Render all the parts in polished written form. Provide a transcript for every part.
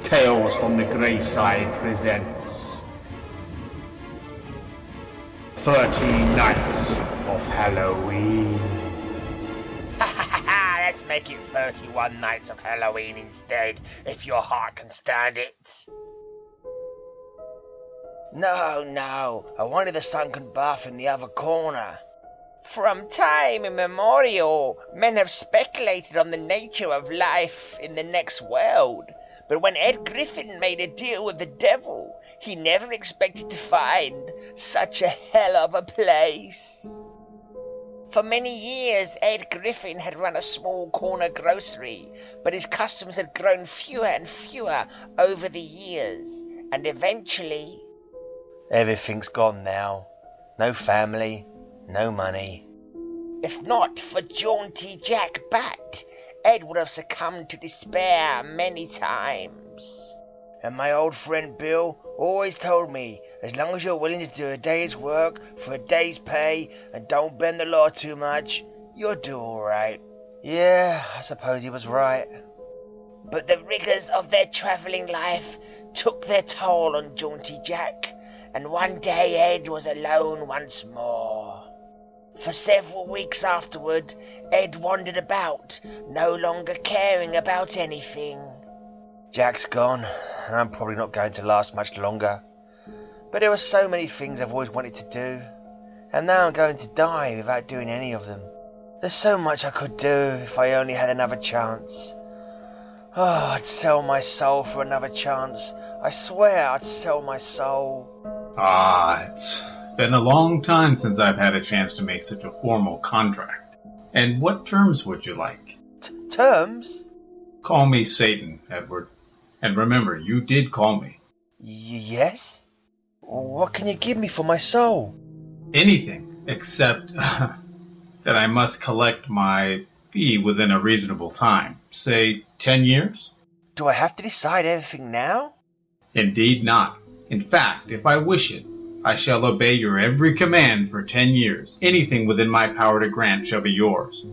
Tales from the Grey Side presents 13 Nights of Halloween. Let's make it 31 Nights of Halloween instead, if your heart can stand it. No, I wanted the sunken bath in the other corner. From time immemorial, men have speculated on the nature of life in the next world. But when Ed Griffin made a deal with the devil, he never expected to find such a hell of a place. For many years, Ed Griffin had run a small corner grocery, but his customers had grown fewer and fewer over the years, and eventually... Everything's gone now. No family, no money. If not for jaunty Jack Bat, Ed would have succumbed to despair many times. And my old friend Bill always told me, as long as you're willing to do a day's work for a day's pay and don't bend the law too much, you'll do alright. Yeah, I suppose he was right. But the rigours of their travelling life took their toll on jaunty Jack, and one day Ed was alone once more. For several weeks afterward, Ed wandered about, no longer caring about anything. Jack's gone, and I'm probably not going to last much longer. But there are so many things I've always wanted to do, and now I'm going to die without doing any of them. There's so much I could do if I only had another chance. Oh, I'd sell my soul for another chance. I swear I'd sell my soul. It's been a long time since I've had a chance to make such a formal contract. And what terms would you like? Terms? Call me Satan, Edward. And remember, you did call me. Yes? What can you give me for my soul? Anything, except that I must collect my fee within a reasonable time. Say, 10 years? Do I have to decide everything now? Indeed not. In fact, if I wish it, I shall obey your every command for 10 years. Anything within my power to grant shall be yours.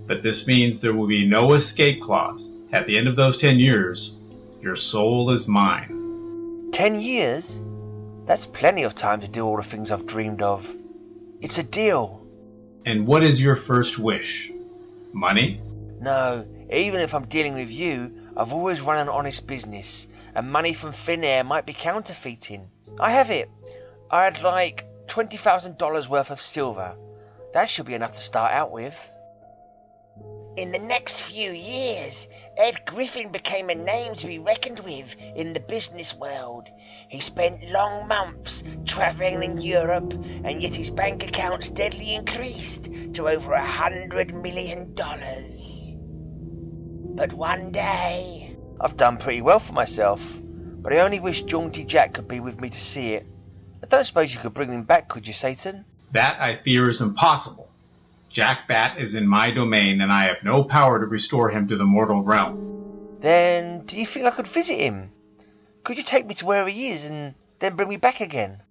But this means there will be no escape clause. At the end of those 10 years, your soul is mine. 10 years? That's plenty of time to do all the things I've dreamed of. It's a deal. And what is your first wish? Money? No, even if I'm dealing with you, I've always run an honest business, and money from thin air might be counterfeiting. I have it. I'd like $20,000 worth of silver. That should be enough to start out with. In the next few years, Ed Griffin became a name to be reckoned with in the business world. He spent long months travelling in Europe, and yet his bank account steadily increased to over $100 million. But one day... I've done pretty well for myself, but I only wish jaunty Jack could be with me to see it. I don't suppose you could bring him back, could you, Satan? That, I fear, is impossible. Jack Bat is in my domain, and I have no power to restore him to the mortal realm. Then, do you think I could visit him? Could you take me to where he is, and then bring me back again?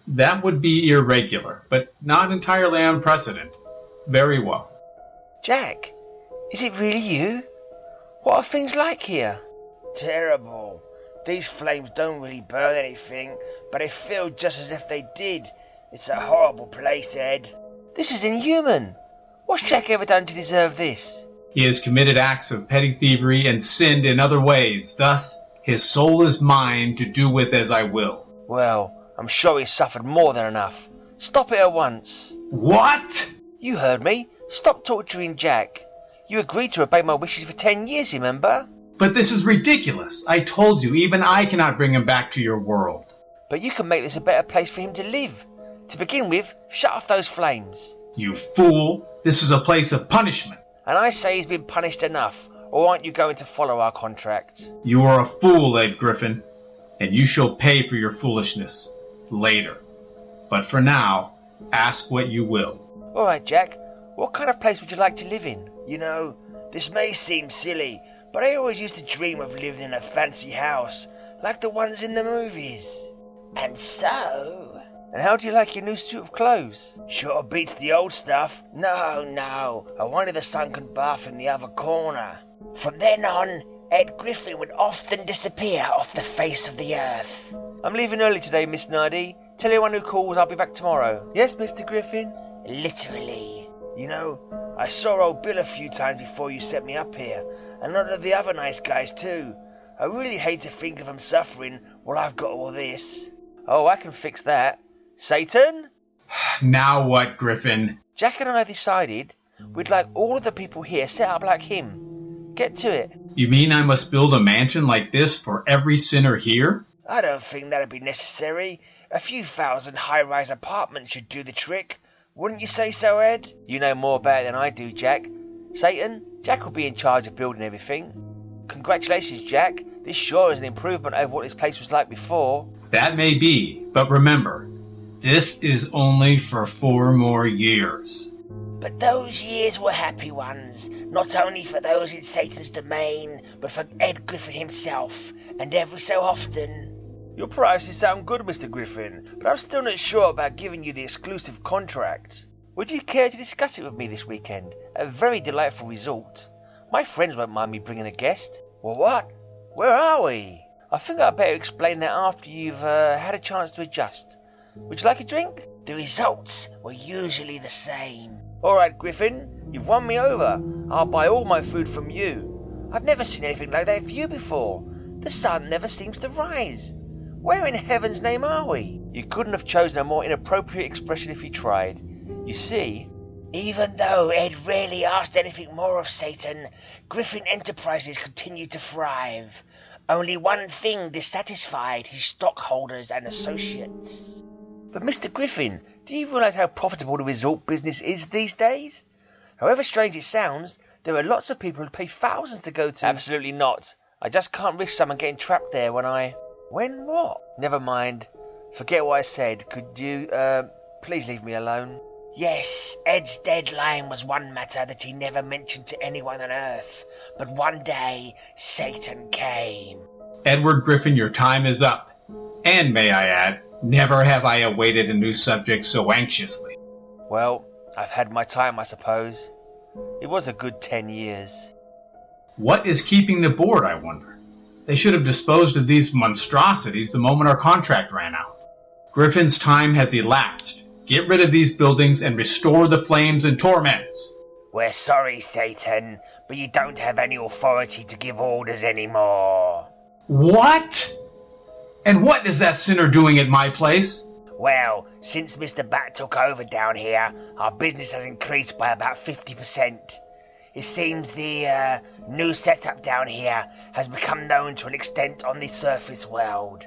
That would be irregular, but not entirely unprecedented. Very well. Jack, is it really you? What are things like here? Terrible. These flames don't really burn anything, but they feel just as if they did. It's a horrible place, Ed. This is inhuman. What's Jack ever done to deserve this? He has committed acts of petty thievery and sinned in other ways. Thus, his soul is mine to do with as I will. Well, I'm sure he's suffered more than enough. Stop it at once. What? You heard me. Stop torturing Jack. You agreed to obey my wishes for 10 years, remember? But this is ridiculous. I told you, even I cannot bring him back to your world. But you can make this a better place for him to live. To begin with, shut off those flames. You fool! This is a place of punishment. And I say he's been punished enough, or aren't you going to follow our contract? You are a fool, Ed Griffin, and you shall pay for your foolishness later. But for now, ask what you will. All right, Jack. What kind of place would you like to live in? You know, this may seem silly, but I always used to dream of living in a fancy house, like the ones in the movies. And so... And how do you like your new suit of clothes? Sure beats the old stuff. No, I wanted the sunken bath in the other corner. From then on, Ed Griffin would often disappear off the face of the earth. I'm leaving early today, Miss Nardi. Tell anyone who calls I'll be back tomorrow. Yes, Mr. Griffin? Literally. You know, I saw old Bill a few times before you set me up here, and a lot of the other nice guys too. I really hate to think of them suffering while I've got all this. Oh, I can fix that. Satan? Now what, Griffin? Jack and I decided we'd like all of the people here set up like him. Get to it. You mean I must build a mansion like this for every sinner here? I don't think that'd be necessary. A few thousand high-rise apartments should do the trick. Wouldn't you say so, Ed? You know more about it than I do, Jack. Satan, Jack will be in charge of building everything. Congratulations, Jack. This sure is an improvement over what this place was like before. That may be, but remember, this is only for 4 more years. But those years were happy ones, not only for those in Satan's domain, but for Ed Griffin himself, and every so often. Your prices sound good, Mr. Griffin, but I'm still not sure about giving you the exclusive contract. Would you care to discuss it with me this weekend? A very delightful resort. My friends won't mind me bringing a guest. Well, what? Where are we? I think I'd better explain that after you've had a chance to adjust. Would you like a drink? The results were usually the same. Alright, Griffin, you've won me over. I'll buy all my food from you. I've never seen anything like that for you before. The sun never seems to rise. Where in heaven's name are we? You couldn't have chosen a more inappropriate expression if you tried. You see, even though Ed rarely asked anything more of Satan, Griffin Enterprises continued to thrive. Only one thing dissatisfied his stockholders and associates. But Mr. Griffin, do you realise how profitable the resort business is these days? However strange it sounds, there are lots of people who pay thousands to go to... Absolutely not. I just can't risk someone getting trapped there when I... When what? Never mind. Forget what I said. Could you, please leave me alone? Yes, Ed's deadline was one matter that he never mentioned to anyone on Earth. But one day, Satan came. Edward Griffin, your time is up. And may I add, never have I awaited a new subject so anxiously. Well, I've had my time, I suppose. It was a good 10 years. What is keeping the board, I wonder? They should have disposed of these monstrosities the moment our contract ran out. Griffin's time has elapsed. Get rid of these buildings and restore the flames and torments. We're sorry, Satan, but you don't have any authority to give orders anymore. What? And what is that sinner doing at my place? Well, since Mr. Bat took over down here, our business has increased by about 50%. It seems the new setup down here has become known to an extent on the surface world,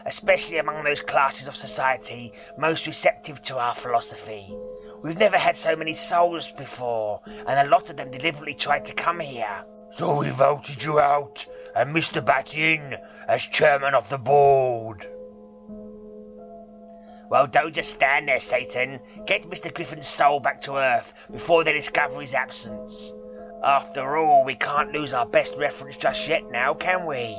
especially among those classes of society most receptive to our philosophy. We've never had so many souls before, and a lot of them deliberately tried to come here. So we voted you out, and Mr. Bat in as chairman of the board. Well, don't just stand there, Satan. Get Mr. Griffin's soul back to Earth before they discover his absence. After all, we can't lose our best reference just yet now, can we?